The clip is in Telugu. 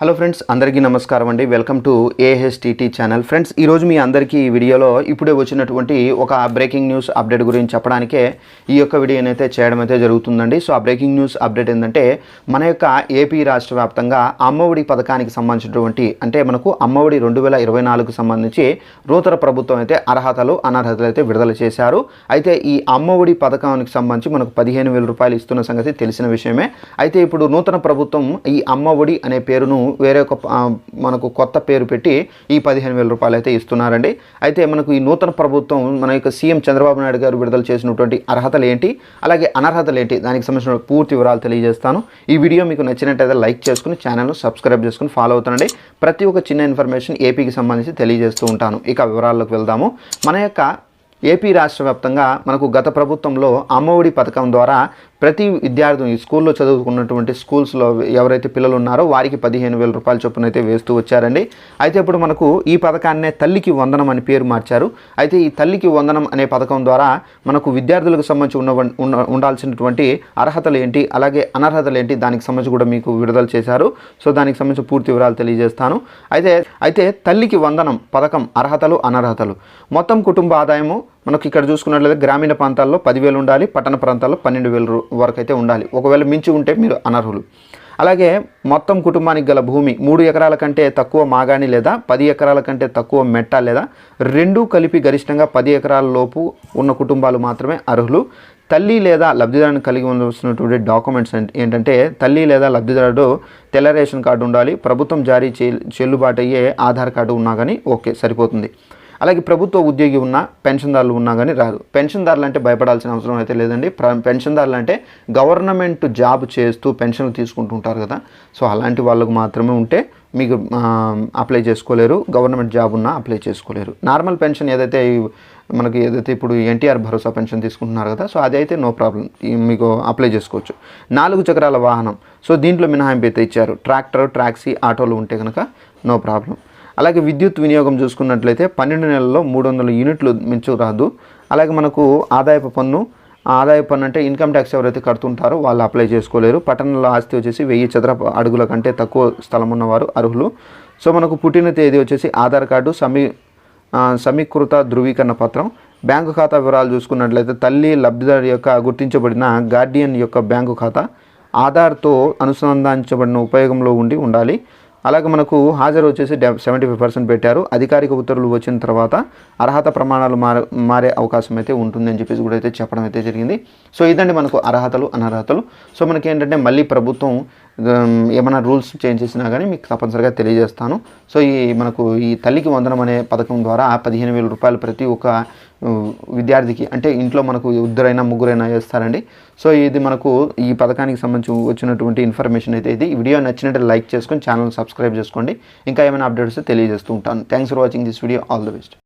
హలో ఫ్రెండ్స్, అందరికీ నమస్కారం అండి. Welcome to AHTT channel. Friends, ఈరోజు మీ అందరికీ ఈ వీడియోలో ఇప్పుడే వచ్చినటువంటి ఒక బ్రేకింగ్ న్యూస్ అప్డేట్ గురించి చెప్పడానికే ఈ యొక్క వీడియోని అయితే చేయడం అయితే జరుగుతుందండి. సో ఆ బ్రేకింగ్ న్యూస్ అప్డేట్ ఏంటంటే, మన యొక్క ఏపీ రాష్ట్ర వ్యాప్తంగా అమ్మఒడి పథకానికి సంబంధించినటువంటి అంటే మనకు అమ్మఒడి 2024కు సంబంధించి నూతన ప్రభుత్వం అయితే అర్హతలు అనర్హతలు అయితే విడుదల చేశారు. అయితే ఈ అమ్మఒడి పథకానికి సంబంధించి మనకు 15,000 రూపాయలు ఇస్తున్న సంగతి తెలిసిన విషయమే. అయితే ఇప్పుడు నూతన ప్రభుత్వం ఈ అమ్మఒడి అనే పేరును వేరే ఒక మనకు కొత్త పేరు పెట్టి ఈ 15,000 రూపాయలు అయితే ఇస్తున్నారండి. అయితే మనకు ఈ నూతన ప్రభుత్వం మన యొక్క సీఎం చంద్రబాబు నాయుడు గారు విడుదల చేసినటువంటి అర్హతలు ఏంటి, అలాగే అనర్హతలు ఏంటి, దానికి సంబంధించిన పూర్తి వివరాలు తెలియజేస్తాను. ఈ వీడియో మీకు నచ్చినట్టయితే లైక్ చేసుకుని ఛానల్ను సబ్స్క్రైబ్ చేసుకుని ఫాలో అవుతానండి. ప్రతి ఒక్క చిన్న ఇన్ఫర్మేషన్ ఏపీకి సంబంధించి తెలియజేస్తూ ఉంటాను. ఇక వివరాల్లోకి వెళ్దాము. మన యొక్క ఏపీ రాష్ట్ర వ్యాప్తంగా మనకు గత ప్రభుత్వంలో అమ్మఒడి పథకం ద్వారా ప్రతి విద్యార్థిని స్కూల్లో చదువుకున్నటువంటి స్కూల్స్లో ఎవరైతే పిల్లలు ఉన్నారో వారికి 15,000 రూపాయల చొప్పున అయితే వేస్తూ వచ్చారండి. అయితే ఇప్పుడు మనకు ఈ పథకాన్నే తల్లికి వందనం అని పేరు మార్చారు. అయితే ఈ తల్లికి వందనం అనే పథకం ద్వారా మనకు విద్యార్థులకు సంబంధించి ఉండాల్సినటువంటి అర్హతలు ఏంటి, అలాగే అనర్హతలు ఏంటి, దానికి సంబంధించి కూడా మీకు విడుదల చేశారు. సో దానికి సంబంధించి పూర్తి వివరాలు తెలియజేస్తాను. అయితే తల్లికి వందనం పథకం అర్హతలు అనర్హతలు. మొత్తం కుటుంబ ఆదాయము మనకు ఇక్కడ చూసుకున్నట్లయితే గ్రామీణ ప్రాంతాల్లో 10,000 ఉండాలి, పట్టణ ప్రాంతాల్లో 12,000 వరకు అయితే ఉండాలి. ఒకవేళ మించి ఉంటే మీరు అనర్హులు. అలాగే మొత్తం కుటుంబానికి గల భూమి 3 ఎకరాల కంటే తక్కువ మాగాణి లేదా 10 ఎకరాల కంటే తక్కువ మెట్ట లేదా రెండూ కలిపి గరిష్టంగా 10 ఎకరాల లోపు ఉన్న కుటుంబాలు మాత్రమే అర్హులు. తల్లి లేదా లబ్ధిదారుని కలిగి ఉండవలసినటువంటి డాక్యుమెంట్స్ ఏంటంటే, తల్లి లేదా లబ్ధిదారుడు తెల్ల రేషన్ కార్డు ఉండాలి, ప్రభుత్వం జారీ చెల్లుబాటు అయ్యే ఆధార్ కార్డు ఉన్నా కానీ ఓకే సరిపోతుంది. అలాగే ప్రభుత్వ ఉద్యోగి ఉన్న పెన్షన్దారులు ఉన్నా కానీ రాదు. పెన్షన్దారులు అంటే భయపడాల్సిన అవసరం అయితే లేదండి. పెన్షన్దారులు అంటే గవర్నమెంట్ జాబ్ చేస్తూ పెన్షన్లు తీసుకుంటుంటారు కదా, సో అలాంటి వాళ్ళకు మాత్రమే ఉంటే మీకు అప్లై చేసుకోలేరు. గవర్నమెంట్ జాబ్ ఉన్నా అప్లై చేసుకోలేరు. నార్మల్ పెన్షన్ ఏదైతే ఇప్పుడు ఎన్టీఆర్ భరోసా పెన్షన్ తీసుకుంటున్నారు కదా, సో అది అయితే నో ప్రాబ్లం, మీకు అప్లై చేసుకోవచ్చు. 4 చక్రాల వాహనం, సో దీంట్లో మినహాయింపు అయితే ఇచ్చారు. ట్రాక్టర్, ట్యాక్సీ, ఆటోలు ఉంటే కనుక నో ప్రాబ్లం. అలాగే విద్యుత్ వినియోగం చూసుకున్నట్లయితే 12 నెలల్లో 300 యూనిట్లు మించు రాదు. అలాగే మనకు ఆదాయపు పన్ను అంటే ఇన్కమ్ ట్యాక్స్ ఎవరైతే కడుతుంటారో వాళ్ళు అప్లై చేసుకోలేరు. పట్టణంలో ఆస్తి వచ్చేసి 1000 చదరపు అడుగుల కంటే తక్కువ స్థలం ఉన్నవారు అర్హులు. సో మనకు పుట్టిన తేదీ వచ్చేసి ఆధార్ కార్డు, సమీకృత ధృవీకరణ పత్రం. బ్యాంకు ఖాతా వివరాలు చూసుకున్నట్లయితే తల్లి లబ్ధిదారు యొక్క గుర్తించబడిన గార్డియన్ యొక్క బ్యాంకు ఖాతా ఆధార్తో అనుసంధానించబడిన ఉపయోగంలో ఉండాలి. అలాగే మనకు హాజరు వచ్చేసి 75% పెట్టారు. అధికారిక ఉత్తర్వులు వచ్చిన తర్వాత అర్హత ప్రమాణాలు మారే అవకాశం అయితే ఉంటుందని చెప్పేసి కూడా అయితే చెప్పడం అయితే జరిగింది. సో ఇదండి మనకు అర్హతలు అనర్హతలు. సో మనకి ఏంటంటే మళ్ళీ ప్రభుత్వం ఏమైనా రూల్స్ చేంజ్ చేసినా కానీ మీకు తప్పనిసరిగా తెలియజేస్తాను. సో మనకు ఈ తల్లికి వందనం అనే పథకం ద్వారా 15,000 రూపాయలు ప్రతి ఒక్క విద్యార్థికి, అంటే ఇంట్లో మనకు 2 3 వేస్తారండి. సో ఇది మనకు ఈ పథకానికి సంబంధించి వచ్చినటువంటి ఇన్ఫర్మేషన్ అయితే ఇది. ఈ వీడియో నచ్చినట్టు లైక్ చేసుకొని ఛానల్ సబ్స్క్రైబ్ చేసుకోండి. ఇంకా ఏమైనా అప్డేట్స్ తెలియజేస్తూ ఉంటాను. Thanks for watching this video. All the best.